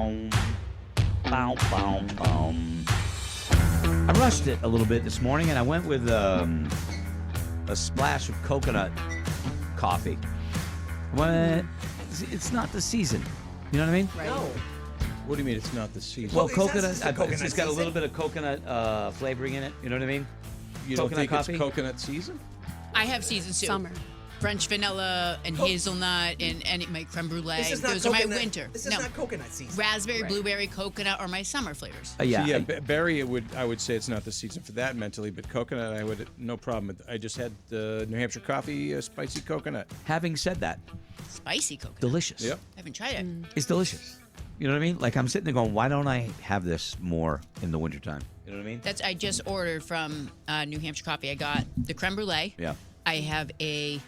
boom. Bow, bow, bow. I rushed it a little bit this morning, and I went with a splash of coconut coffee. It's not the season. You know what I mean? Right. No. What do you mean it's not the season? Well, Well, coconut, it's coconut it's got a little season. bit of coconut flavoring in it. You know what I mean? you don't coconut think coffee? it's coconut season? I have seasons too. Summer. French vanilla and hazelnut and my creme brulee. This is not Those coconut. are my winter. This is not coconut season. Raspberry, Right. blueberry, coconut are my summer flavors. Yeah. So berry, I would say it's not the season for that mentally, but coconut, I would no problem. I just had New Hampshire coffee, spicy coconut. Having said that, Spicy coconut. delicious. Yep. I haven't tried it. It's delicious. You know what I mean? Like, I'm sitting there going, why don't I have this more in the wintertime? You know what I mean? I just ordered from New Hampshire Coffee. I got the creme brulee. Yeah. I have a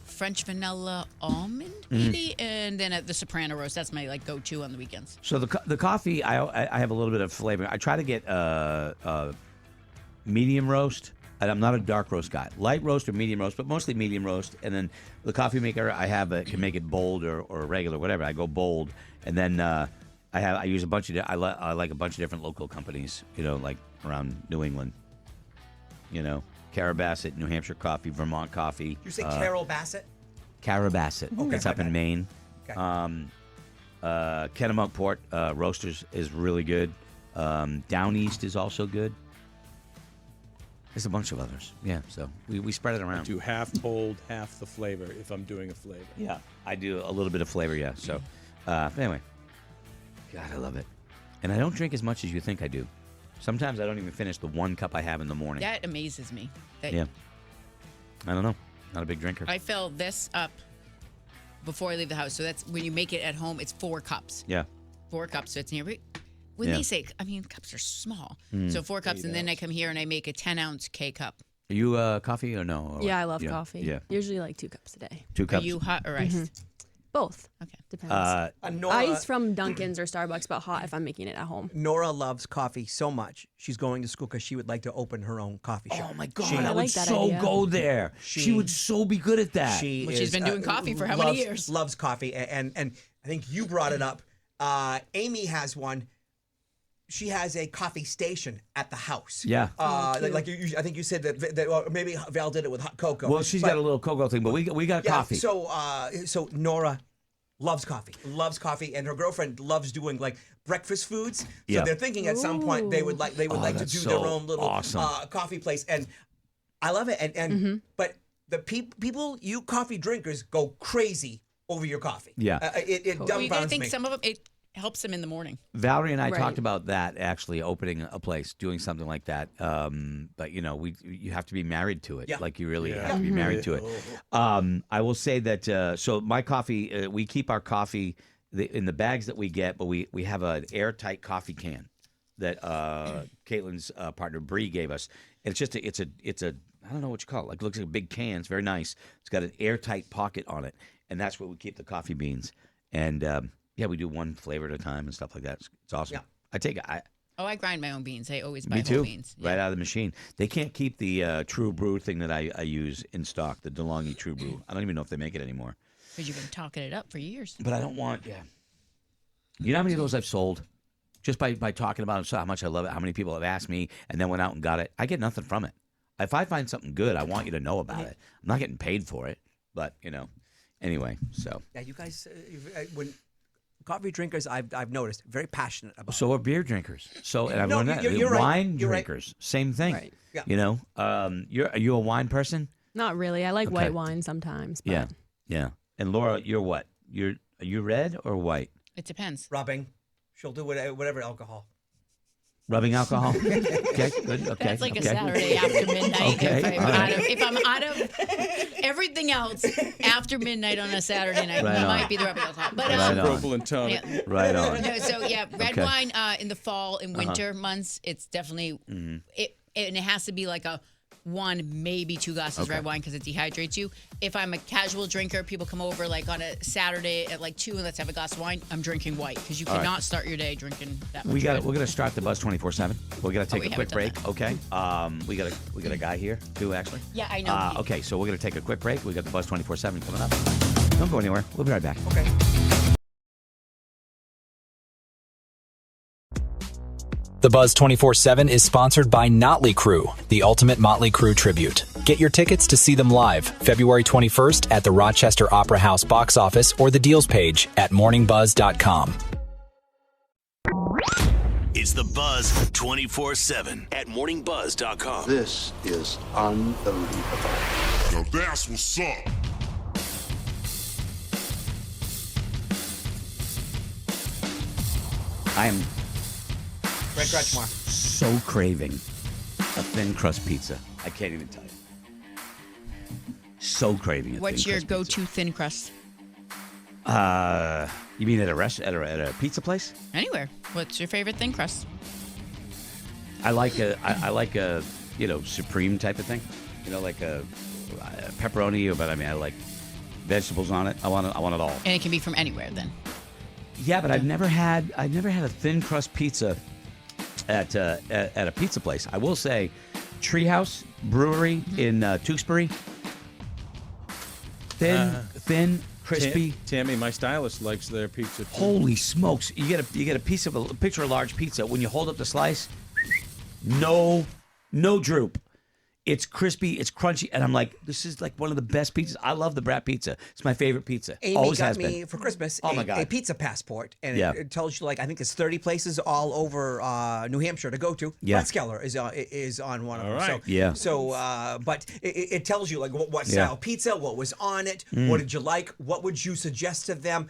French vanilla almond, maybe, and then the soprano roast. That's my go-to on the weekends. So the coffee, I have a little bit of flavor. I try to get medium roast. And I'm not a dark roast guy. Light roast or medium roast, but mostly medium roast. And then the coffee maker I have can make it bold or regular, whatever. I go bold, and then I use a bunch of I like a bunch of different local companies. You know, like around New England. You know, Carrabassett, New Hampshire Coffee, Vermont Coffee. You say Carol Bassett? Carrabassett. Okay, It's up my in bad. Maine. Okay. Kennebec Port Roasters is really good. Down East is also good. There's a bunch of others. Yeah, so we spread it around. Do half bold, half the flavor if I'm doing a flavor. Yeah, I do a little bit of flavor, yeah. So, anyway. God, I love it. And I don't drink as much as you think I do. Sometimes I don't even finish the one cup I have in the morning. That amazes me. Yeah. I don't know. Not a big drinker. I fill this up before I leave the house. So that's when you make it at home, it's 4 cups. Yeah. 4 cups. So it's near. When Yeah. they say, cups are small. So 4 cups, and then I come here and I make a 10-ounce K cup. Are you coffee or no? Yeah, I love coffee. Yeah. Usually like 2 cups a day. 2 Are cups. you hot or iced? Both. Okay. Depends. Nora, Ice from Dunkin's or Starbucks, but hot if I'm making it at home. Nora loves coffee so much. She's going to school because she would like to open her own coffee shop. Oh my God! She, I would like that so idea. go there. She would so be good at that. She Well, she's is, been doing coffee for how many years? Loves coffee, and I think you brought it up. Amy has one. She has a coffee station at the house. Yeah. Like I think you said that or maybe Val did it with hot cocoa. Well, she's got a little cocoa thing, but we got yeah, coffee. So Nora loves coffee, and her girlfriend loves doing like breakfast foods. So Yeah. they're thinking at some point they would like to that's do so their own little awesome. coffee place, and I love it. And but the people, you coffee drinkers, go crazy over your coffee. Yeah. It Well, you gotta dumbfounds think me. some of them, it helps them in the morning. Valerie and I Right. talked about that actually opening a place, doing something like that. But you have to be married to it. Yeah. Like you really have to be married to it. I will say that. So my coffee, we keep our coffee in the bags that we get, but we have an airtight coffee can that Caitlin's partner Bree gave us. And it's just it's a I don't know what you call it. Like it looks like a big can. It's very nice. It's got an airtight pocket on it, and that's where we keep the coffee beans. And yeah, we do one flavor at a time and stuff like that. It's awesome. Yeah. I take it. I grind my own beans. I always buy Me whole too. beans. Right out of the machine. They can't keep the True Brew thing that I use in stock, the DeLonghi True Brew. I don't even know if they make it anymore. Because you've been talking it up for years. But I don't want, You know how many of those I've sold? Just by talking about it, so how much I love it, how many people have asked me and then went out and got it. I get nothing from it. If I find something good, I want you to know about it. I'm not getting paid for it, but, anyway, so. Yeah, you guys, when coffee drinkers, I've noticed, very passionate about. So are beer drinkers. So, and I've No, learned that. you're right. Wine You're right. drinkers, same thing. Right. Yeah. Are you a wine person? Not really. I like Okay. white wine sometimes. But Yeah, yeah. And Laura, you're what? Are you red or white? It depends. rubbing. She'll do whatever alcohol. Rubbing alcohol. Okay, good. Okay, That's like okay. a Saturday after midnight. Okay, all right. If I'm out of everything else after midnight on a Saturday night, Right it on. might be the rubbing alcohol. But Right on. Propylene and tonic. yeah. Right on. No, so yeah, red Okay. wine in the fall and winter months, it's definitely and it has to be like a 1, maybe 2 glasses of red wine because it dehydrates you. If I'm a casual drinker, people come over like on a Saturday at like 2 and let's have a glass of wine. I'm drinking white because you All right. cannot start your day drinking that much. We're red. gonna start the buzz 24/7. We're gonna take we a quick haven't break. done Okay. We got a guy here too, actually. Yeah, I know. Okay, so we're gonna take a quick break. We got the buzz 24/7 coming up. Don't go anywhere. We'll be right back. Okay. The Buzz 24/7 is sponsored by Notley Crew, the ultimate Motley Crue tribute. Get your tickets to see them live February 21st at the Rochester Opera House box office or the deals page at morningbuzz.com. It's The Buzz 24/7 at morningbuzz.com. This is unbelievable. Yo, that's what's up. I am Brett Kretschmar. so craving a thin crust pizza. I can't even tell you. So craving a What's thin your crust go-to thin crust? pizza. You mean at a at a pizza place? Anywhere. What's your favorite thin crust? I like a supreme type of thing. Like a pepperoni, but I mean I like vegetables on it. I want it all. And it can be from anywhere then. Yeah, but I've never had a thin crust pizza at a pizza place. I will say, Treehouse Brewery in Tewksbury. Thin, crispy. Tammy, my stylist, likes their pizza too. Holy smokes! You get a picture of a large pizza. When you hold up the slice, no droop. It's crispy, it's crunchy, and I'm like, this is like one of the best pizzas. I love the Brat Pizza. It's my favorite pizza. Amy Always got has me been. for Christmas Oh my God. a pizza passport, and Yeah. it tells you, like, I think there's 30 places all over New Hampshire to go to. Yeah. Rathskeller is on one of them. All right. So, Yeah. but it tells you, like, what style pizza, what was on it, what did you like, what would you suggest to them,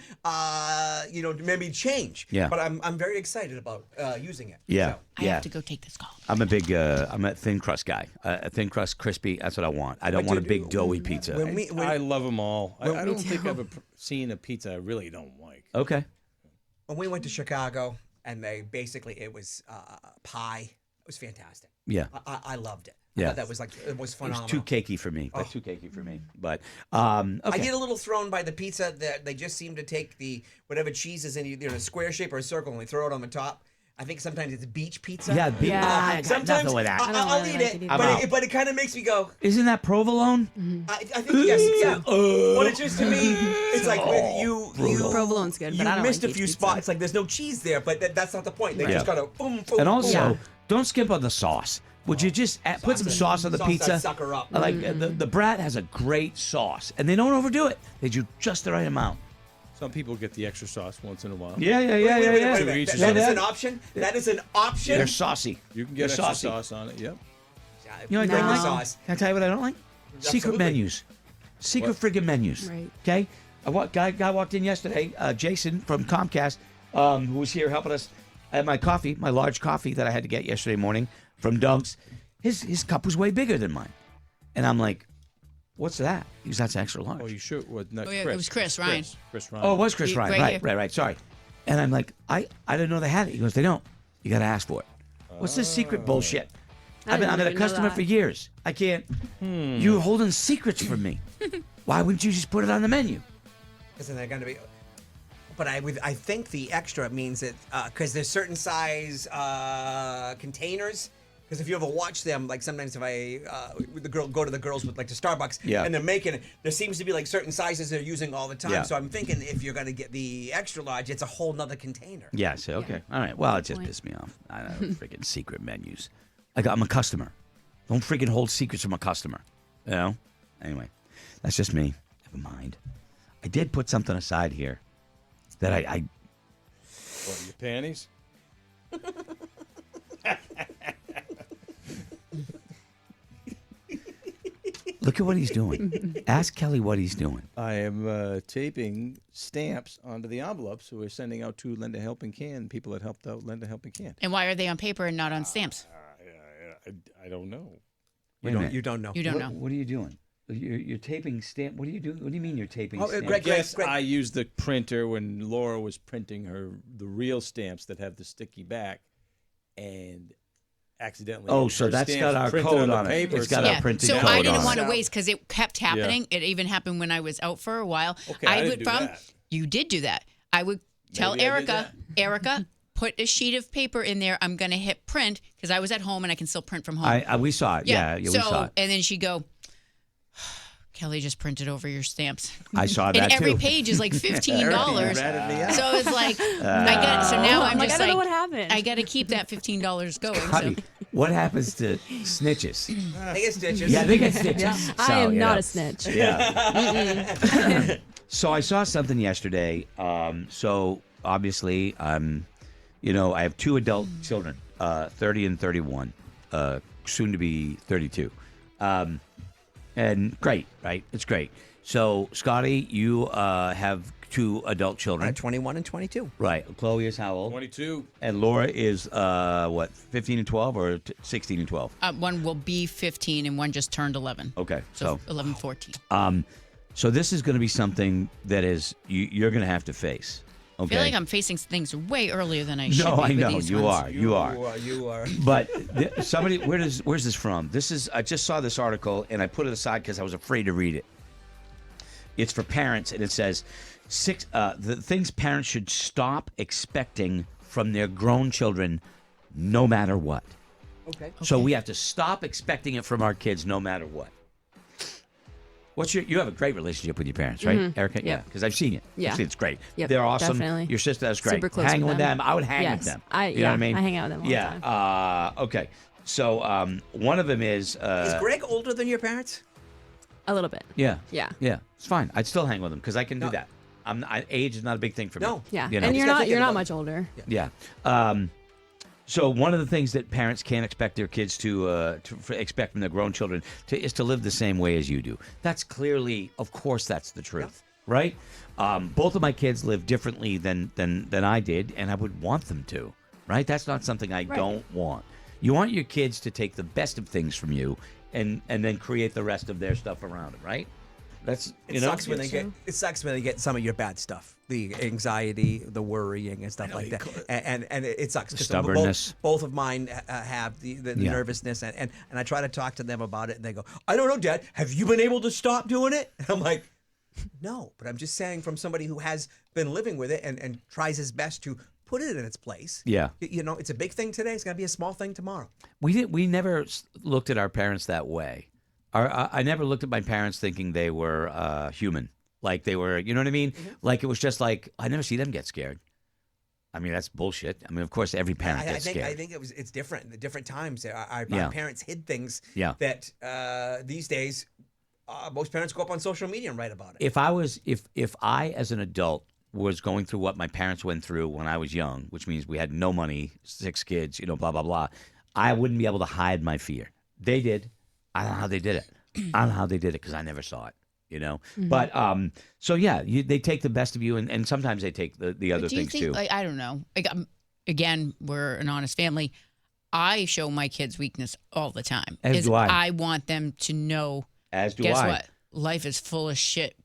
maybe change. Yeah. But I'm very excited about using it. Yeah. So. I have to go take this call. I'm a thin crust guy. A thin crust, crispy. That's what I want. I don't want a big doughy pizza. I love them all. I me don't think too. I've ever seen a pizza I really don't like. Okay. When we went to Chicago, and it was pie. It was fantastic. Yeah. I loved it. Yeah. I thought that was it was It phenomenal. was too cakey for me. Oh. Too cakey for me. But I okay. get a little thrown by the pizza that they just seem to take whatever cheese is in either a square shape or a circle and they throw it on the top. I think sometimes it's beach pizza. Yeah, I got sometimes nothing with that. I'll really eat like it, it either. but it kind of makes me go. Isn't that provolone? I think yes, yeah. But it's just to me, it's like you Provolone's good, but you I don't missed like a few beach spots. pizza. Like there's no cheese there, but that's not the point. They Yeah. just gotta boom, boom, And also, boom. don't skimp on the sauce. Would you just put some sauce on the Sauce pizza? that sucker up. Like the Brat has a great sauce, and they don't overdo it. They do just the right amount. Some people get the extra sauce once in a while. Yeah. Wait a minute. To each his That own. is an option. That is an option. They're saucy. You can They're get extra saucy. sauce on it. Yep. You know what I Bring don't the like? sauce. Can I tell you what I don't like? Secret Absolutely. menus. Secret friggin' menus. Right. Okay? Guy walked in yesterday, Jason from Comcast, who was here helping us. I had my coffee, my large coffee that I had to get yesterday morning from Dunks. His cup was way bigger than mine. And I'm like, what's that? He goes, that's extra large. Oh, you sure? Well, not Oh, yeah, it Chris. was Chris Ryan. Chris Ryan. Oh, it was Chris He- Ryan. right Right, here. right. Sorry. And I'm like, I didn't know they had it. He goes, they don't. You got to ask for it. What's this secret bullshit? I I've been didn't a even know customer that. for years. I can't. You're holding secrets from me. Why wouldn't you just put it on the menu? Isn't that going to be? But I think the extra means that because there's certain size containers. Because if you ever watch them, like sometimes if I go to the girls with like to Starbucks, Yeah. and they're making it, there seems to be like certain sizes they're using all the time. Yeah. So I'm thinking if you're going to get the extra large, it's a whole nother container. Yeah, so okay. All right. Well, it just Point. pissed me off. I don't know, freaking secret menus. I'm a customer. Don't freaking hold secrets from a customer. You know? Anyway, that's just me. Never mind. I did put something aside here that I What, your panties? look at what he's doing. Ask Kelly what he's doing. I am taping stamps onto the envelopes so we're sending out to Lend a Helping Can, people that helped out Lend a Helping Can. And why are they on paper and not on stamps? I don't know. Wait a minute. You don't know. You don't know. What are you doing? You're taping stamp. What are you doing? What do you mean you're taping Oh, stamps? Greg, Yes, Greg. I used the printer when Laura was printing the real stamps that have the sticky back, and accidentally. Oh, so her that's stamps got our printed code on the on it. paper, It's got so- our printed so code I didn't on want it. to waste because it kept happening. It even happened when I was out for a while. Okay, I didn't would do from that. you did do that. I would tell Maybe I did Erica, put a sheet of paper in there. I'm gonna hit print because I was at home and I can still print from home. We saw it. Yeah, we so saw it. and then she'd go, Kelly just printed over your stamps. I saw And that every too. page is like $15. ratted me out. So it's like so now I'm like, just I don't know like what happened. I got to keep that $15 going. Honey, So. what happens to snitches? They get stitches. Yeah, they get stitches. I So, am you not know. a snitch. Yeah. So I saw something yesterday. So obviously, I have 2 adult children, 30 and 31, soon to be 32. And great, right? It's great. So, Scotty, you have 2 adult children. 21 and 22. Right. Chloe is how old? 22. And Laura is, 15 and 12 or 16 and 12? One will be 15 and one just turned 11. Okay. So 11, 14. So this is going to be something that is you're going to have to face. I Okay. feel like I'm facing things way earlier than I should No, be I with know these you ones. are. You are. You are. But somebody, where's this from? I just saw this article and I put it aside because I was afraid to read it. It's for parents and it says the things parents should stop expecting from their grown children, no matter what. Okay. So we have to stop expecting it from our kids, no matter what. You have a great relationship with your parents, right, Erica? Yeah, because I've seen it. Yeah. I've seen it's great. Yep, They're awesome. definitely. Your sister, that's great. Super close Hanging with with them. them. I would hang Yes. with them. I- You know what I mean? I hang out with them all the yeah. time. Okay. So one of them is. Is Greg older than your parents? A little bit. Yeah. Yeah. Yeah. It's fine. I'd still hang with them because I can do that. Age is not a big thing for me. No. Yeah. You know? And you're Just not thinking about much older. Yeah. So one of the things that parents can't expect their kids to expect from their grown children is to live the same way as you do. That's clearly, of course, that's the truth, right? Both of my kids live differently than I did, and I would want them to, right? That's not something I don't want. You want your kids to take the best of things from you, and then create the rest of their stuff around them, right? That's It sucks when they get. It sucks when they get some of your bad stuff, the anxiety, the worrying, and stuff like that. And it sucks. 'Cause Stubbornness. Both of mine have the Yeah. nervousness, and I try to talk to them about it, and they go, "I don't know, Dad. Have you been able to stop doing it?" And I'm like, "No," but I'm just saying from somebody who has been living with it and tries his best to put it in its place. Yeah. It's a big thing today. It's gonna be a small thing tomorrow. We never looked at our parents that way. I never looked at my parents thinking they were human, like they were. You know what I mean? Like it was just like I never see them get scared. I mean that's bullshit. I mean of course every parent gets scared. I think it's different. At different times, our Yeah. parents hid things Yeah. that these days most parents go up on social media and write about it. If I as an adult was going through what my parents went through when I was young, which means we had no money, 6 kids, blah blah blah, I wouldn't be able to hide my fear. They did. I don't know how they did it. I don't know how they did it because I never saw it. But so yeah, they take the best of you, and sometimes they take the other Do you things think, too. like, I don't know. Like, again, we're an honest family. I show my kids weakness all the time. As do I. I want them to know. As do guess I. what? Life is full of shit,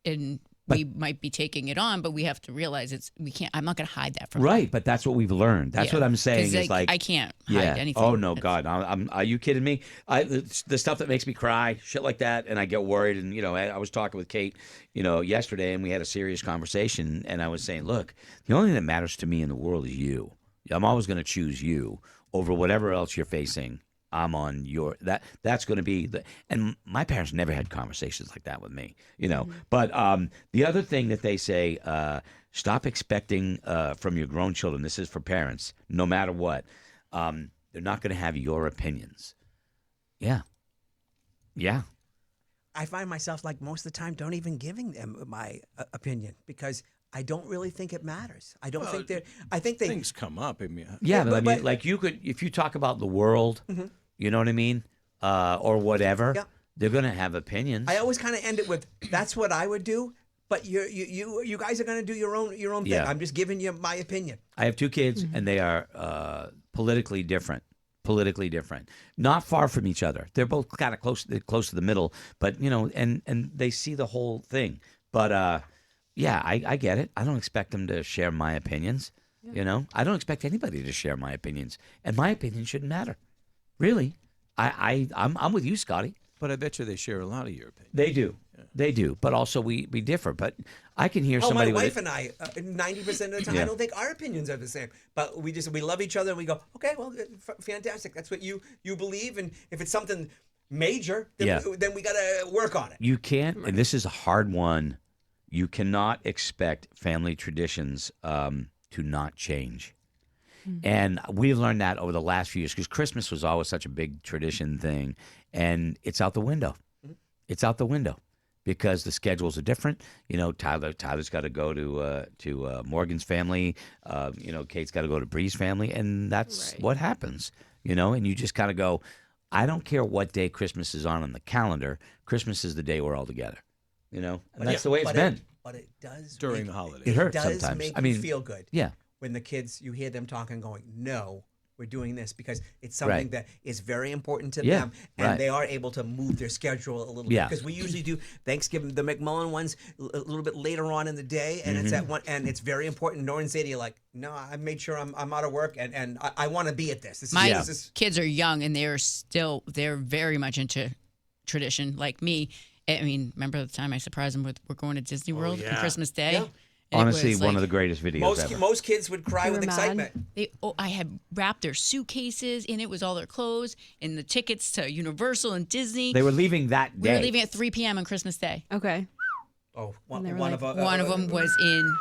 and we might be taking it on, but we have to realize we can't. I'm not going to hide that from them. Right, but that's what we've learned. That's Yeah. what I'm saying. 'Cause, Is like I can't hide yeah. anything. Oh no, God! Are you kidding me? The stuff that makes me cry, shit like that, and I get worried. And I was talking with Kate, yesterday, and we had a serious conversation. And I was saying, look, the only thing that matters to me in the world is you. I'm always going to choose you over whatever else you're facing. I'm on your that's going to be and my parents never had conversations like that with me, But the other thing that they say, stop expecting from your grown children. This is for parents, no matter what. They're not going to have your opinions. Yeah. I find myself like most of the time don't even giving them my opinion because I don't really think it matters. I don't think they're. I think they Things come up. I mean, Yeah, but I mean, but- like you could, if you talk about the world, you know what I mean, or whatever. Yeah. They're going to have opinions. I always kind of end it with, "That's what I would do," but you guys are going to do your own thing. Yeah. I'm just giving you my opinion. I have 2 kids, and they are politically different. Not far from each other. They're both kind of close to the middle, but and they see the whole thing. But yeah, I get it. I don't expect them to share my opinions. I don't expect anybody to share my opinions, and my opinion shouldn't matter. Really, I'm with you, Scotty. but I bet you they share a lot of your opinion. They do. But also we differ. But I can hear Oh, somebody my with wife and I, 90% of the time, Yeah. I don't think our opinions are the same. But we love each other, and we go, okay, well, fantastic. That's what you believe, and if it's something major, then, Yeah. then we got to work on it. You can't, and this is a hard one. You cannot expect family traditions to not change. And we've learned that over the last few years because Christmas was always such a big tradition thing, and it's out the window. It's out the window because the schedules are different. You know, Tyler's got to go to Morgan's family. You know, Kate's got to go to Bree's family, and that's what happens. You know, and you just kind of go, I don't care what day Christmas is on the calendar. Christmas is the day we're all together. You know, and that's the way it's been. But it does During make- the holidays. It hurts does sometimes. make I mean, you feel good. Yeah. When the kids, you hear them talking, going, "No, we're doing this," because it's something Right. that is very important to Yeah, them, and right. they are able to move their schedule a little Yeah. bit. Because we usually do Thanksgiving, the McMullen ones, a little bit later on in the day, and Mm-hmm. it's at one, and it's very important. Nor and Zadie are like, "No, I made sure I'm out of work, and I want to be at this." This My is, this is kids are young and they're very much into tradition like me. I mean, remember the time I surprised them with we're going to Disney World on Christmas Day? Yeah. And it Honestly, was one like- of the greatest videos ever. most kids would cry They with were mad. excitement. I had wrapped their suitcases in it was all their clothes and the tickets to Universal and Disney. They were leaving that We day. were leaving at 3 p.m. on Christmas Day. Okay. Oh, And they were one like- of One of them was in.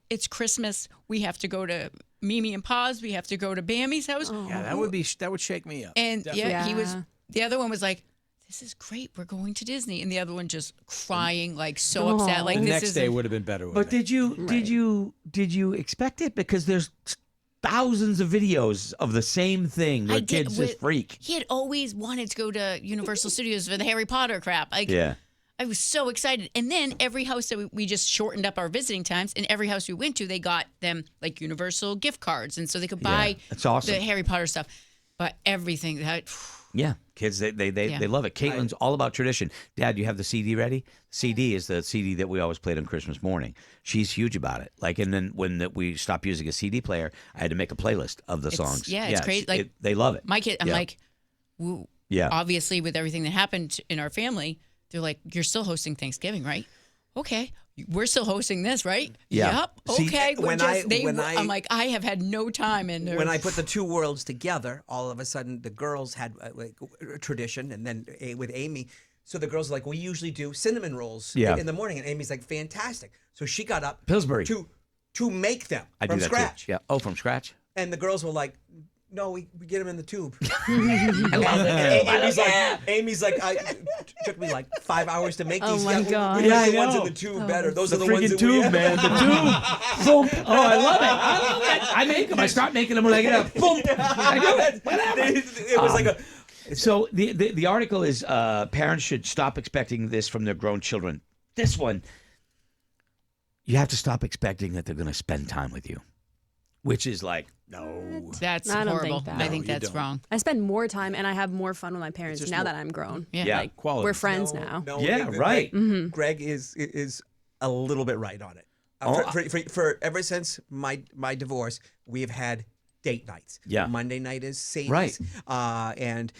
It's Christmas. We have to go to Mimi and Pa's. We have to go to Bambi's house. Yeah, that would shake me up. And yeah, he was. Yeah. The other one was like, "This is great. We're going to Disney." And the other one just crying, like so upset. Like the this next is day would have been better. But did you expect it? Because there's thousands of videos of the same thing where kids just freak. He had always wanted to go to Universal Studios for the Harry Potter crap. Like, Yeah. I was so excited. And then every house that we just shortened up our visiting times, and every house we went to, they got them like Universal gift cards, and so they could buy that's awesome. the Harry Potter stuff. But everything that. Yeah, kids, they love it. Caitlin's all about tradition. Dad, you have the CD ready? CD is the CD that we always played on Christmas morning. She's huge about it. Like, and then when we stopped using a CD player, I had to make a playlist of the songs. Yeah, it's crazy. Like they love it. My kid, I'm Yeah. like, woo. Yeah. Obviously, with everything that happened in our family, they're like, "You're still hosting Thanksgiving, right?" Okay, we're still hosting this, right? Yeah. Yep. See, Okay. I'm like, I have had no time in there. When I put the two worlds together, all of a sudden the girls had like a tradition, and then with Amy, so the girls are like, we usually do cinnamon rolls Yeah. in the morning, and Amy's like, fantastic. So she got up Pillsbury. to make them I from do that scratch, too. Yeah. Oh, from scratch? and the girls were like, no, we get them in the tube. I love it. Amy's like, it took me like 5 hours to make Oh these. my we God. like Yeah, the I ones in know. the tube better. Those are the The ones freaking that we tube, man. The tube. Boom. Oh, I love it. I love it. I make them. I start making them when I get up. Boom. I do it. Whatever. It was like a. So the article is parents should stop expecting this from their grown children. This one, you have to stop expecting that they're going to spend time with you, which is like, no. That's I don't horrible. think that. I No, think you that's don't. wrong. I spend more time and I have more fun with my parents just now more- that I'm grown. Yeah. Yeah. Like Quality. we're friends now. No, Yeah, right. Greg is a little bit right on it. Oh, For ever since my divorce, we have had date nights. Yeah. Monday night is Sadie's. Right. And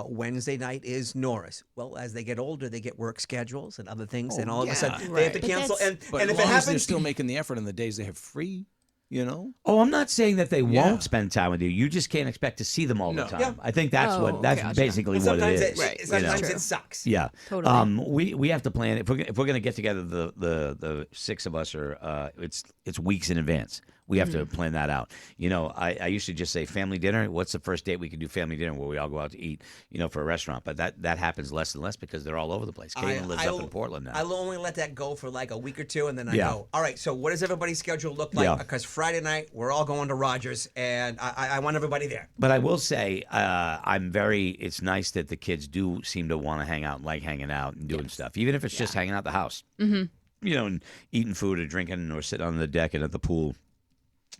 Wednesday night is Nora's. Well, as they get older, they get work schedules and other things, and all of a sudden they have to But cancel. that's- And But and as if it long as they're happens, still making the effort on the days they have free, you know. Oh, I'm not saying that they Yeah. won't spend time with you. You just can't expect to see them all the No. time. Yeah. I think that's Oh, that's gotcha. basically and what it sometimes is. it, you sometimes know? it sucks. Yeah. Totally. We have to plan if we're going to get together. The six of us are it's weeks in advance. We have to plan that out. You know, I used to just say family dinner. What's the first date we could do family dinner where we all go out to eat? You know, for a restaurant. But that happens less and less because they're all over the place. Caitlin lives up in Portland now. I'll only let that go for like a week or two, and then I Yeah. go, all right, so what does everybody's schedule look like? Yeah. Because Friday night, we're all going to Rogers, and I want everybody there. But I will say, it's nice that the kids do seem to want to hang out and like hanging out and doing stuff, even if it's just hanging out at the house. Mm-hmm. You know, and eating food or drinking or sitting on the deck and at the pool.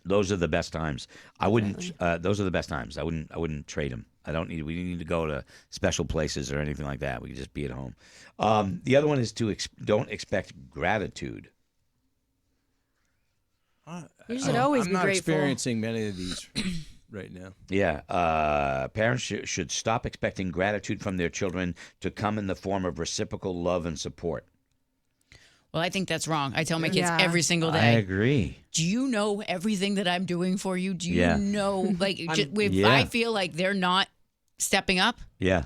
Those are the best times. I wouldn't. Those are the best times. I wouldn't trade them. We don't need to go to special places or anything like that. We can just be at home. The other one is don't expect gratitude. You should always I'm be not grateful. experiencing many of these right now. Yeah, parents should stop expecting gratitude from their children to come in the form of reciprocal love and support. Well, I think that's wrong. I tell my kids Yeah. every single I day. agree. Do you know everything that I'm doing for you? Do you Yeah. know, like, if Yeah. I feel like they're not stepping up, Yeah.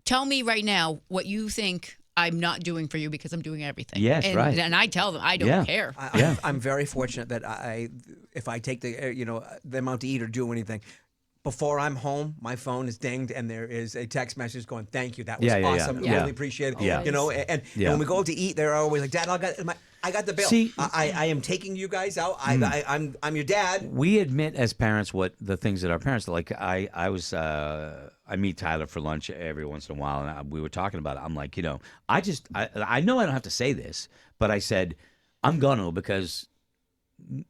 tell me right now what you think I'm not doing for you because I'm doing everything. Yes, and, right. And I tell them I don't care. I'm very fortunate that if I take the amount to eat or do anything, before I'm home, my phone is dinged and there is a text message going, "Thank you, that was awesome. Yeah. Really appreciate it." Yeah. And when we go out to eat, they're always like, "Dad, I got the bill. See- I am taking you guys out. I'm your dad." We admit as parents what the things that our parents like. I meet Tyler for lunch every once in a while, and we were talking about it. I'm like, I know I don't have to say this, but I said I'm gonna because,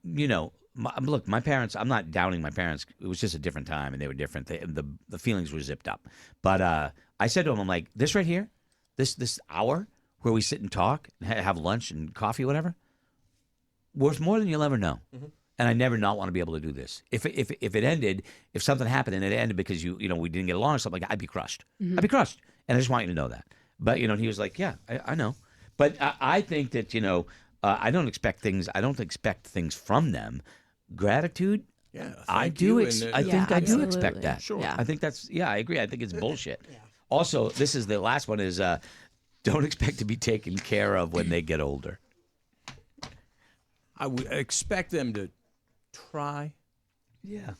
look, my parents. I'm not downing my parents. It was just a different time, and they were different. The feelings were zipped up. But I said to him, I'm like, this right here, this hour where we sit and talk, and have lunch and coffee, whatever, worth more than you'll ever know. Mm-hmm. And I never not want to be able to do this. If it ended, if something happened and it ended because we didn't get along or something like that, I'd be crushed. Mm-hmm. I'd be crushed. And I just want you to know that. But he was like, yeah, I know. But I think that I don't expect things from them. Gratitude. Yeah, I thank do. you, I think I do absolutely. expect that. Sure. Yeah. I think that's. Yeah, I agree. I think it's bullshit. Also, this is the last one. Is don't expect to be taken care of when they get older. I would expect them to try. Yeah.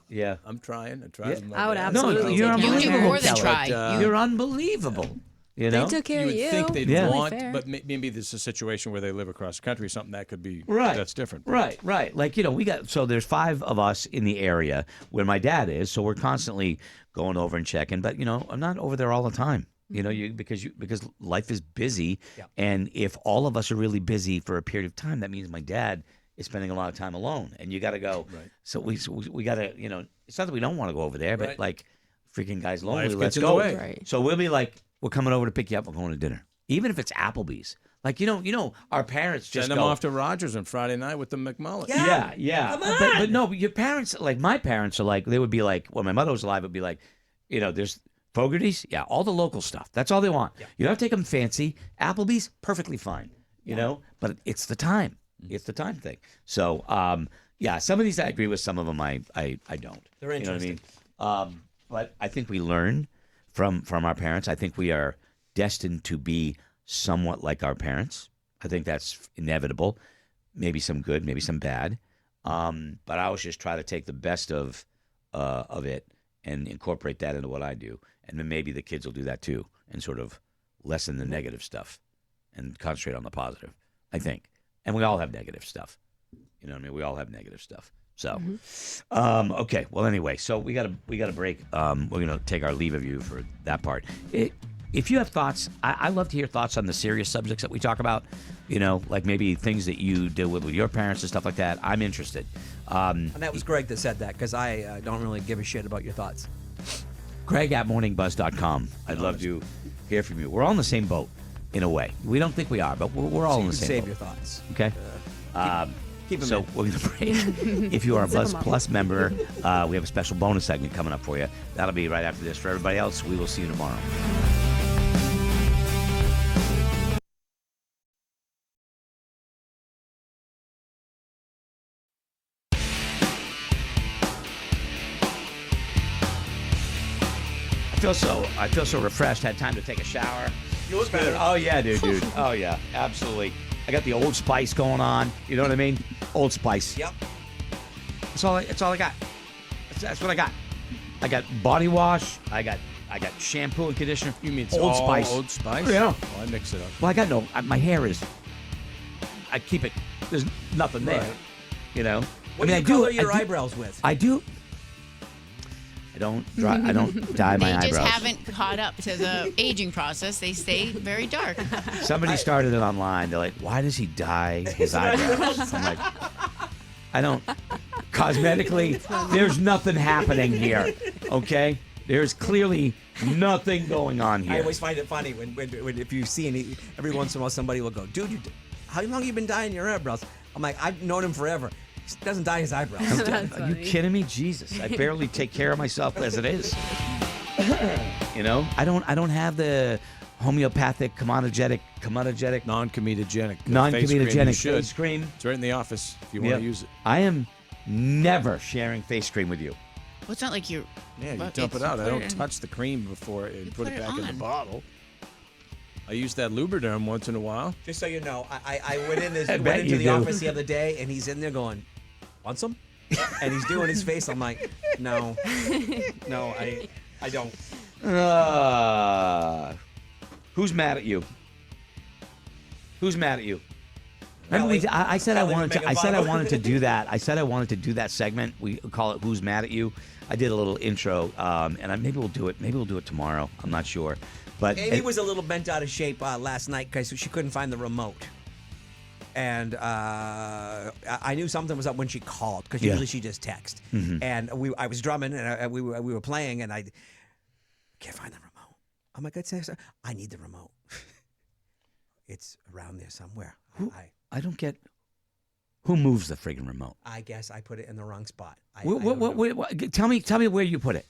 Yeah. I'm trying. I try. Yeah. I would No, absolutely. you're take care You of do my more parents. than unbelievable. try. You're unbelievable. They took care You of would you. think they'd Yeah. want, Fair. but maybe there's a situation where they live across the country or something that could be that's different. Right. Like, we got, so there's 5 of us in the area where my dad is, so we're constantly going over and checking, but I'm not over there all the time. Because life is busy, and if all of us are really busy for a period of time, that means my dad is spending a lot of time alone, and you got to go. Right. So we got to, it's not that we don't want to go over there, but like, freaking guy's lonely. Life Let's gets in go. the way. Right. So we'll be like, we're coming over to pick you up. We're going to dinner, even if it's Applebee's. Like our parents just Send them go, off to Rogers on Friday night with the McMullet. Yeah. Come on. But no, your parents, like my parents are like, they would be like, when my mother was alive, it would be like, there's Fogarty's, all the local stuff. That's all they want. Yeah. You don't have to take them fancy. Applebee's, perfectly fine. But it's the time. It's the time thing. So, some of these I agree with. Some of them I don't. They're interesting. You know what I mean? But I think we learn from our parents. I think we are destined to be somewhat like our parents. I think that's inevitable. Maybe some good, maybe some bad. But I always just try to take the best of it and incorporate that into what I do. And then maybe the kids will do that too, and sort of lessen the negative stuff and concentrate on the positive, I think. And we all have negative stuff. You know what I mean? We all have negative stuff. So, okay. Well, anyway, so we got a break. We're gonna take our leave of you for that part. If you have thoughts, I love to hear thoughts on the serious subjects that we talk about. Like maybe things that you deal with your parents and stuff like that. I'm interested. And that was Greg that said that, because I don't really give a shit about your thoughts. Greg at morningbuzz.com. I'd love to hear from you. We're all in the same boat, in a way. We don't think we are, but we're all in the same Save boat. your thoughts. Okay. Keep them So in. we're going to break. If you are a Buzz Plus member, we have a special bonus segment coming up for you. That'll be right after this. For everybody else, we will see you tomorrow. I feel so refreshed. Had time to take a shower. You look better. Oh yeah, dude. Oh yeah, absolutely. I got the Old Spice going on. You know what I mean? Old Spice. Yep. That's all I got. That's what I got. I got body wash. I got shampoo and conditioner. You mean Old Spice? Old Spice? Yeah. Oh, I mix it up. Well, I got my hair is. I keep it. There's nothing there. Right. You know. What do you color your eyebrows with? I do. I don't dye my They eyebrows. just haven't caught up to the aging process. They stay very dark. Somebody started it online. They're like, why does he dye his eyebrows? I'm like, I don't. Cosmetically, there's nothing happening here. Okay? There's clearly nothing going on here. I always find it funny when if you see every once in a while somebody will go, dude, how long have you been dyeing your eyebrows? I'm like, I've known him forever. He doesn't dye his eyebrows. Are you kidding me? Jesus, I barely take care of myself as it is. You know, I don't have the homeopathic, comedogenic, non-comedogenic face cream. It's right in the office if you want to use it. I am never sharing face cream with you. Well, it's not like you're. Yeah, you well, dump it it's- out. I put don't in- touch the cream before I put it back in the on. bottle. I use that Lubriderm once in a while. Just so you know, I went in this, I went bet into you the do. office the other day, and he's in there going, "Want some?" And he's doing his face. I'm like, no, I don't. Who's mad at you? Who's mad at you? Remember, Kelly. I said Kelly I wanted was to. I said I making wanted to fun. do that. I said I wanted to do that segment. We call it "Who's Mad at You." I did a little intro, and maybe we'll do it. Maybe we'll do it tomorrow. I'm not sure, but Amy was a little bent out of shape last night because she couldn't find the remote. And I knew something was up when she called because Yeah. usually she just text. And I was drumming and we were playing and I can't find the remote. I'm like, I need the remote. It's around there somewhere. I don't get who moves the friggin' remote. I guess I put it in the wrong spot. Tell me where you put it.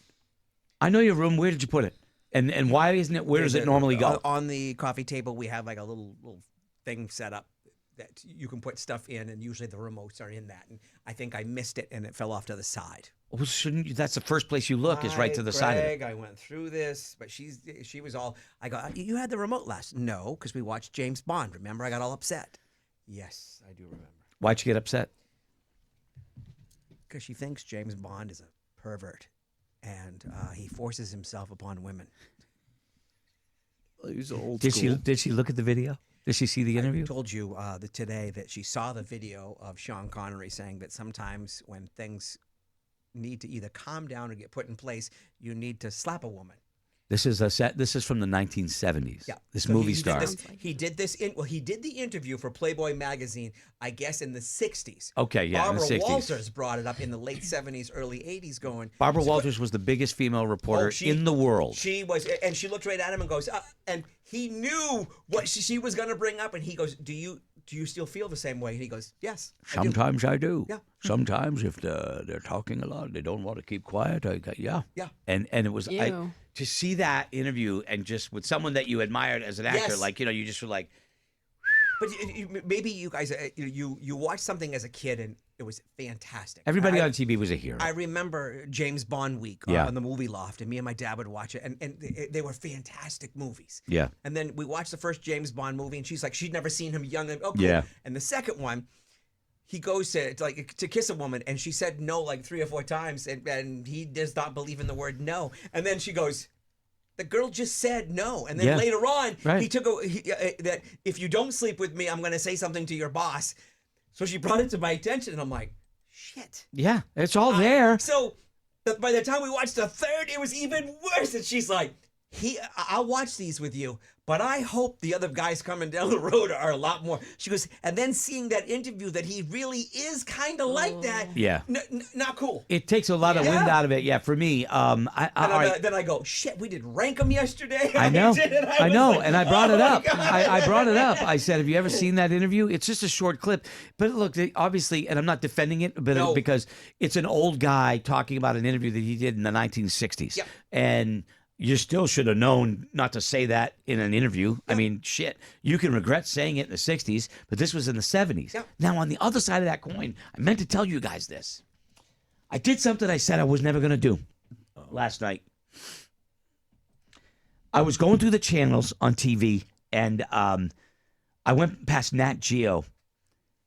I know your room. Where did you put it? And why isn't it? Where does it normally go? On the coffee table, we have like a little thing set up that you can put stuff in, and usually the remotes are in that. And I think I missed it, and it fell off to the side. Well, shouldn't you? That's the first place you look is right to the side of it. I went through this, but she was all. I go, you had the remote last? No, because we watched James Bond. Remember, I got all upset. Yes, I do remember. Why'd you get upset? Because she thinks James Bond is a pervert, and he forces himself upon women. He's old Did school. she look at the video? Did she see the interview? I told you today that she saw the video of Sean Connery saying that sometimes when things need to either calm down or get put in place, you need to slap a woman. This is This is from the 1970s. Yeah, This So movie he star. He did this he did the interview for Playboy magazine, I guess, in the 60s. Okay, yeah, in the Barbara 60s. Walters brought it up in the late 70s, early 80s, going. Barbara So- Walters was the biggest female reporter Oh, in the world. She was, and she looked right at him and goes, and he knew what she was going to bring up, and he goes, "Do you still feel the same way?" And he goes, "Yes, I do." Sometimes I do. Yeah. Sometimes if they're talking a lot, they don't want to keep quiet. Yeah. Yeah. And it was Ew. to see that interview and just with someone that you admired as an actor, Yes. like you just were like, But maybe you guys, you watched something as a kid and it was fantastic. everybody I- on TV was a hero. I remember James Bond week Yeah. on the movie loft, and me and my dad would watch it, and they were fantastic movies. Yeah. And then we watched the first James Bond movie, and she's like, she'd never seen him young. And, oh, cool. Yeah. And the second one, he goes to kiss a woman, and she said no like 3 or 4 times, and he does not believe in the word no. And then she goes, the girl just said no. And then Yeah. later on, Right. he took that if you don't sleep with me, I'm going to say something to your boss. So she brought it to my attention, and I'm like, shit. Yeah, it's all there. So by the time we watched the third, it was even worse. And she's like, I'll watch these with you, but I hope the other guys coming down the road are a lot more. She goes, and then seeing that interview that he really is kind of like that. Yeah. Not cool. It takes a lot of wind Yeah. out of it. Yeah, for me, And then I go, shit, we did rank them yesterday. I know, did it. I was know, like, and I brought oh it my up. God. I brought it up. I said, "Have you ever seen that interview? It's just a short clip, but look, obviously, and I'm not defending it, but No. because it's an old guy talking about an interview that he did in the 1960s, Yep. and you still should have known not to say that in an interview. I mean, shit, you can regret saying it in the 60s, but this was in the 70s. Yep. Now, on the other side of that coin, I meant to tell you guys this. I did something I said I was never going to do last night. I was going through the channels on TV, and I went past Nat Geo,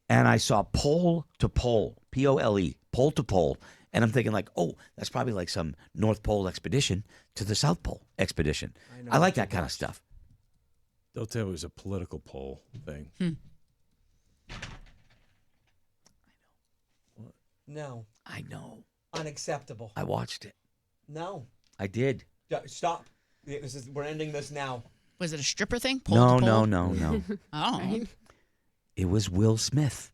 and I saw Pole to Pole, Pole, Pole to Pole, and I'm thinking like, oh, that's probably like some North Pole expedition to the South Pole expedition. I like that kind of stuff. They'll tell you it was a political poll thing. No, I know. unacceptable. I watched it. No, I did. Stop. We're ending this now. Was it a stripper thing? No. No. Oh. It was Will Smith.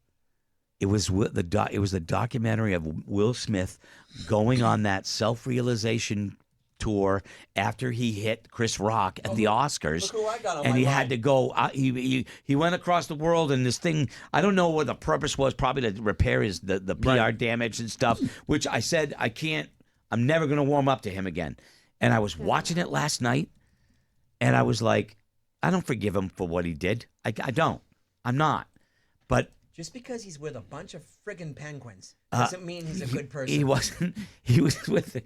It was the documentary of Will Smith going on that self-realization tour after he hit Chris Rock at the Oscars, look who I got on and my he line. had to go. He went across the world, and this thing, I don't know what the purpose was. Probably to repair the PR damage and stuff. Which I said I can't. I'm never going to warm up to him again. And I was watching it last night, and I was like, I don't forgive him for what he did. I don't. I'm not. But Just because he's with a bunch of friggin' penguins doesn't mean he's a good person. He wasn't. He was with.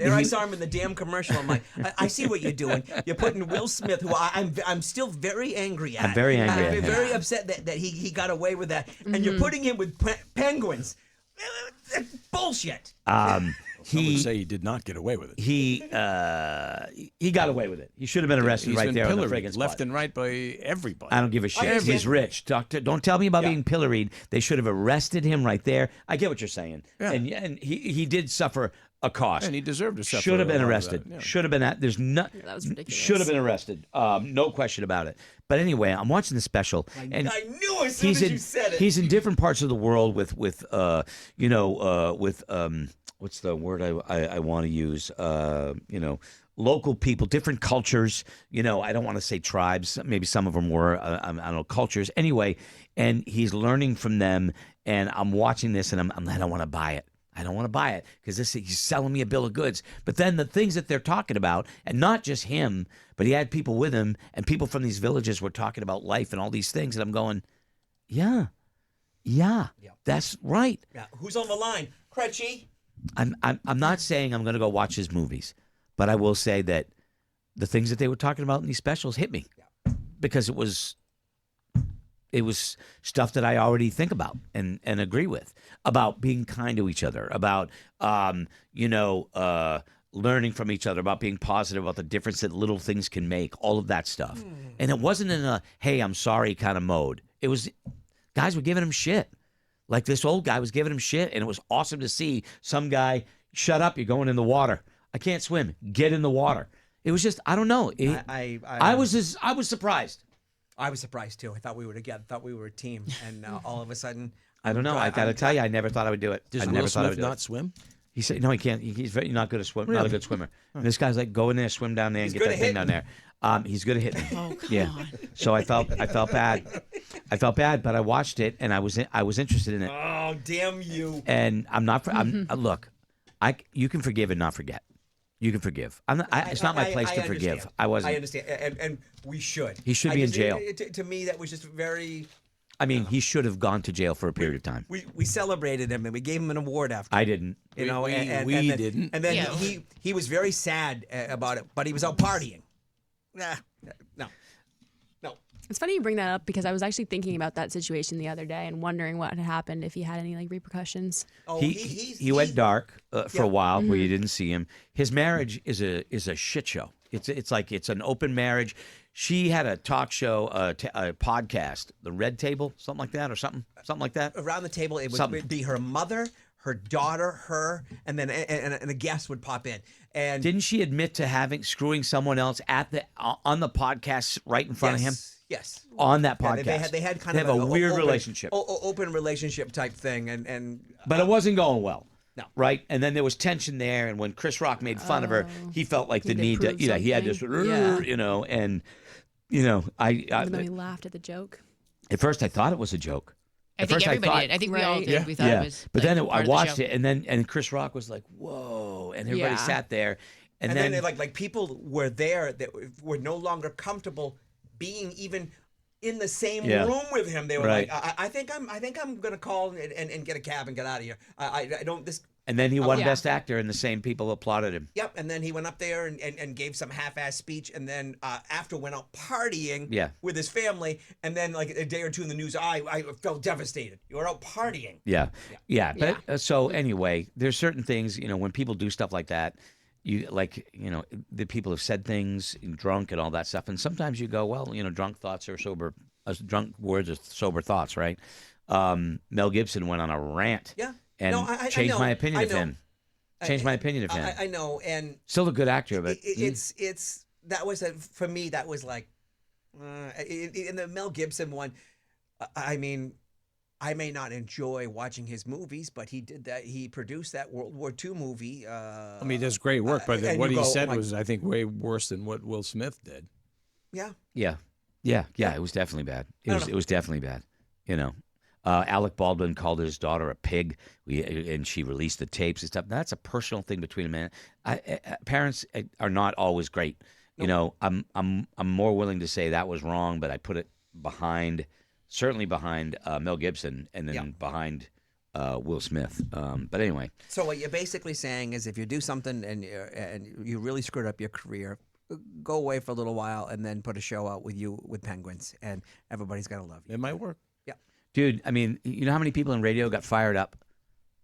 I saw him in the damn commercial. I'm like, I see what you're doing. You're putting Will Smith, who I'm still very angry at. I'm very angry at him. very upset that he got away with that. And you're putting him with penguins. That's bullshit. He would say he did not get away with it. He got away with it. He should have been arrested He's right been there on the pilloried friggin' left spot. and right by everybody. I don't give a shit. understand. He's rich, doctor. Don't tell me about being pilloried. They should have arrested him right there. I get what you're saying, and he did suffer a cost, and he deserved to suffer. Should have been a lot of arrested. that, yeah. Should have been at. There's no. That was ridiculous. Should have been arrested. No question about it. But anyway, I'm watching the special, and I knew as soon as you said it. He's in different parts of the world with what's the word I want to use? Local people, different cultures. I don't want to say tribes. Maybe some of them were. I don't know, cultures. Anyway, and he's learning from them. And I'm watching this, and I don't want to buy it. I don't want to buy it because he's selling me a bill of goods. But then the things that they're talking about, and not just him, but he had people with him, and people from these villages were talking about life and all these things. And I'm going, yeah, that's right. Yeah. Who's on the line? Crutchy? I'm not saying I'm going to go watch his movies, but I will say that the things that they were talking about in these specials hit me because it was stuff that I already think about and agree with, about being kind to each other, about learning from each other, about being positive, about the difference that little things can make, all of that stuff. And it wasn't in a hey, I'm sorry kind of mode. It was guys were giving him shit. Like this old guy was giving him shit, and it was awesome to see some guy, shut up, you're going in the water. I can't swim. Get in the water. It was just, I don't know. I was surprised. I was surprised too. I thought we were together. I thought we were a team, and all of a sudden, I don't know. I got to tell you, I never thought I would do it. Does I Will never thought I would Smith do not it. swim? He said, no, he can't. He's very, not good at swim. Not a good swimmer. And this guy's like, go in there, swim down there, and He's get good that at thing hitting. down there. He's good at hitting. Oh, come yeah. on. So I felt bad. I felt bad, but I watched it, and I was interested in it. oh damn you! And I'm not. Look, you can forgive and not forget. You can forgive. It's not my place to forgive. Understand. I wasn't. I understand, and we should. He should be in jail. To me, that was just very. I mean, he should have gone to jail for a period of time. We celebrated him and we gave him an award after. I didn't. You know, We and then, didn't. And then Yeah. he was very sad about it, but he was out partying. Nah, no. It's funny you bring that up because I was actually thinking about that situation the other day and wondering what had happened if he had any repercussions. Oh, He went dark for a while where you didn't see him. His marriage is a shit show. It's like it's an open marriage. She had a talk show, a podcast, The Red Table, something like that, or something like that. around the table. It would Something. be her mother, her daughter, her, and then and a guest would pop in. And Didn't she admit to screwing someone else on the podcast right in front of him? Yes. On that Yeah, podcast. they had kind They of have a weird open, relationship. open relationship type thing, and But it wasn't going well. No. Right? And then there was tension there. And when Chris Rock made fun of her, he felt like the He need to, proved he had this, something. Yeah. and, Even though he laughed at the joke. at first I thought it was a joke. I At think first everybody thought, did. I think we all Right. did. Yeah. We thought it was. But like, then part I of the watched show. it, and Chris Rock was like, whoa. And everybody Yeah. sat there. And then then like people were there that were no longer comfortable being even in the same Yeah. room with him. They were Right. like, I think I'm gonna call and get a cab and get out of here. I don't this. And then he won yeah. Best Actor, and the same people applauded him. Yep, and then he went up there and gave some half-ass speech, and then after went out partying Yeah. with his family, and then like a day or two in the news, I felt devastated. You were out partying. Yeah. But so anyway, there's certain things, when people do stuff like that, the people have said things, drunk and all that stuff. And sometimes you go, well, drunk thoughts are sober, drunk words are sober thoughts, right? Mel Gibson went on a rant. Yeah. And No, I changed know. my opinion I of know. him. Changed my opinion of him. I know, and Still a good actor, but it's that was for me. That was like in the Mel Gibson one. I mean, I may not enjoy watching his movies, but he did that. He produced that World War II movie. I mean, he does great work, but and what you he go, said like- was, I think, way worse than what Will Smith did. Yeah. yeah, it was definitely bad. I don't It know. was definitely bad. Alec Baldwin called his daughter a pig, and she released the tapes and stuff. That's a personal thing between a man. Parents are not always great. I'm more willing to say that was wrong, but I put it behind certainly behind Mel Gibson, and then behind Will Smith. But anyway, So what you're basically saying is, if you do something and you really screwed up your career, go away for a little while and then put a show out with Penguins, and everybody's gonna love you. It might work. Yeah. dude, I mean, you know how many people in radio got fired up?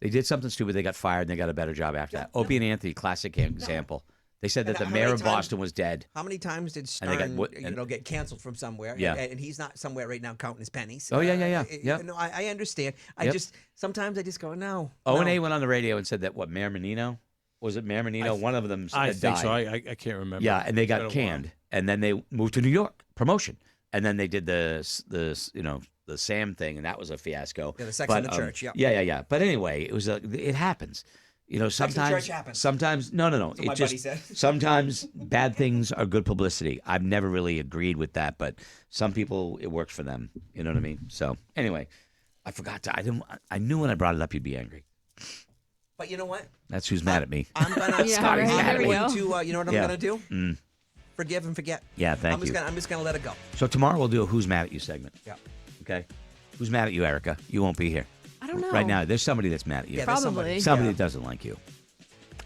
They did something stupid, they got fired, and they got a better job after that. Opie and Anthony, classic example. They said that And the how mayor many of times- Boston was dead. How many times did And they got Stern, get canceled from somewhere? Yeah. And he's not somewhere right now counting his pennies. Oh, yeah. Yep. No, I understand. Yep. Sometimes I just go, no. O&A no. went on the radio and said that, Mayor Menino? Was it Mayor Menino? One of them I had think died. so. I can't remember. Yeah, and they It's been got a while. canned, and then they moved to New York, promotion, and then they did the Sam thing, and that was a fiasco. Yeah, the Sex But, in the Church, yeah. Yeah. But anyway, it happens. in the Sometimes Church happens. Sometimes no. what my buddy said. Sometimes bad things are good publicity. I've never really agreed with that, but some people it works for them. You know what I mean? So anyway, I forgot to. I knew when I brought it up, you'd be angry. But you know what? That's who's mad at me. I'm gonna. Yeah, I'm right, there we going go. to. You know what I'm Yeah. gonna do? Forgive and forget. Yeah, thank I'm just you. Gonna, I'm just gonna let it go. So tomorrow we'll do a Who's Mad at You segment. Yeah. Okay. Who's mad at you, Erica? You won't be here. I don't know. Right now, there's somebody that's mad at you. Yeah, there's Probably. Somebody that doesn't like you.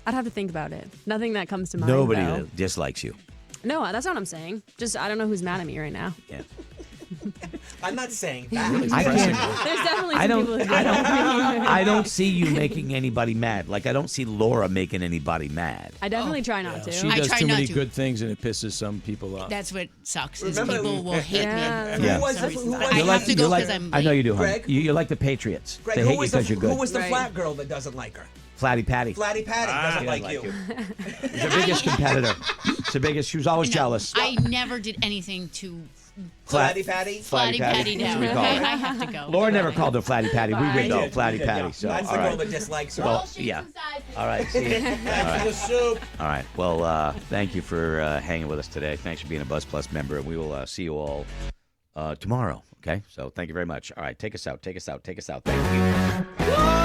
I'd have to think about it. Nothing that comes to mind. Nobody though. that dislikes you. No, that's not what I'm saying. Just I don't know who's mad at me right now. Yeah. I'm not saying that. I can't. There's definitely some I don't. people who I don't. I don't see you making anybody mad. Like I don't see Laura making anybody mad. I definitely try not to. She I does try too not many to. good things, and it pisses some people off. That's what sucks. Is Remember- people will hate Yeah. me. Yeah. Who was the- who was I the- have to go you're like, because I'm. I know late. you do, hon. Greg? You're like the Patriots. Greg, they who hate you was because you're good. Who was the Right. flat girl that doesn't like her? Flatty Patty. Flatty Patty doesn't She like doesn't you. She's the biggest competitor. She's the biggest. She was always No, jealous. I never did anything to Flatty Patty. Flatty Patty down. We Okay, call her. I have to go. Laura never called her Flatty Patty. We would Bye. though, Flatty Patty. So That's all the girl right. that dislikes her. Well, yeah. All right. See you. All right. All right. Well, thank you for hanging with us today. Thanks for being a Buzz Plus member, and we will see you all tomorrow. Okay. So thank you very much. All right. Take us out. Thank you.